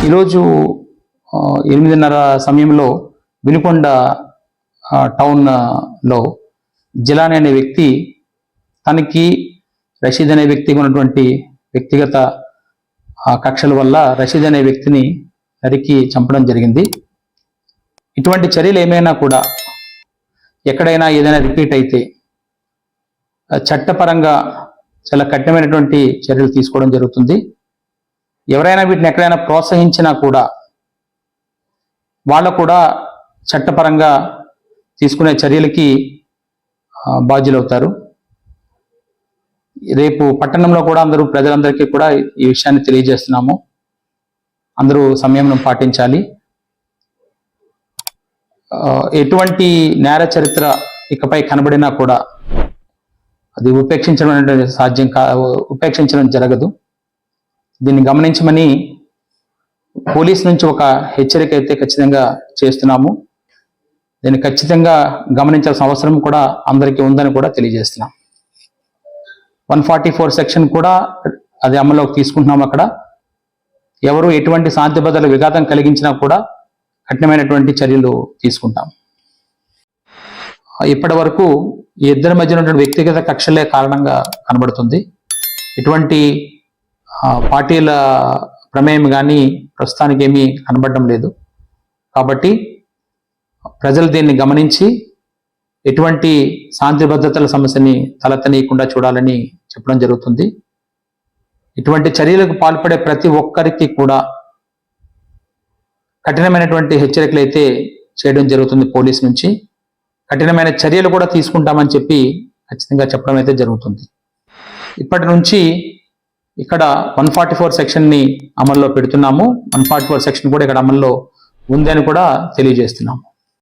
ఈరోజు 8:30 సమయంలో వినుకొండ టౌన్లో జిలాని అనే వ్యక్తి తనకి రషీద్ అనే వ్యక్తికి ఉన్నటువంటి వ్యక్తిగత కక్షల వల్ల రషీద్ అనే వ్యక్తిని నరికి చంపడం జరిగింది. ఇటువంటి చర్యలు ఏమైనా కూడా ఎక్కడైనా ఏదైనా రిపీట్ అయితే చట్టపరంగా చాలా కఠినమైనటువంటి చర్యలు తీసుకోవడం జరుగుతుంది. ఎవరైనా వీటిని ఎక్కడైనా ప్రోత్సహించినా కూడా వాళ్ళు కూడా చట్టపరంగా తీసుకునే చర్యలకి బాధ్యులవుతారు. రేపు పట్టణంలో కూడా ప్రజలందరికీ కూడా ఈ విషయాన్ని తెలియజేస్తున్నాము. అందరూ సంయమనం పాటించాలి. ఎటువంటి నేర చరిత్ర ఇకపై కనబడినా కూడా అది ఉపేక్షించడం జరగదు. దీన్ని గమనించమని పోలీస్ నుంచి ఒక హెచ్చరిక అయితే ఖచ్చితంగా చేస్తున్నాము. దీన్ని ఖచ్చితంగా గమనించాల్సిన అవసరం కూడా అందరికీ ఉందని కూడా తెలియజేస్తున్నాం. 144 సెక్షన్ కూడా అది అమల్లోకి తీసుకుంటున్నాం. అక్కడ ఎవరు ఎటువంటి శాంతి భద్రతల విఘాతం కలిగించినా కూడా కఠినమైనటువంటి చర్యలు తీసుకుంటాం. ఇప్పటి వరకు ఈ ఇద్దరి మధ్య ఉన్నటువంటి వ్యక్తిగత కక్షలే కారణంగా కనబడుతుంది. ఇటువంటి పార్టీల ప్రమేయం కానీ ప్రస్తుతానికి ఏమీ కనబడడం లేదు. కాబట్టి ప్రజలు దీన్ని గమనించి ఎటువంటి శాంతి భద్రతల సమస్యని తలెత్తనీయకుండా చూడాలని చెప్పడం జరుగుతుంది. ఇటువంటి చర్యలకు పాల్పడే ప్రతి ఒక్కరికి కూడా కఠినమైనటువంటి హెచ్చరికలు అయితే చేయడం జరుగుతుంది. పోలీస్ నుంచి కఠినమైన చర్యలు కూడా తీసుకుంటామని చెప్పి ఖచ్చితంగా చెప్పడం అయితే జరుగుతుంది. ఇప్పటి నుంచి ఇక్కడ 144 సెక్షన్ని అమల్లో పెడుతున్నాము. 144 సెక్షన్ కూడా ఇక్కడ అమల్లో ఉందని కూడా తెలియజేస్తున్నాము.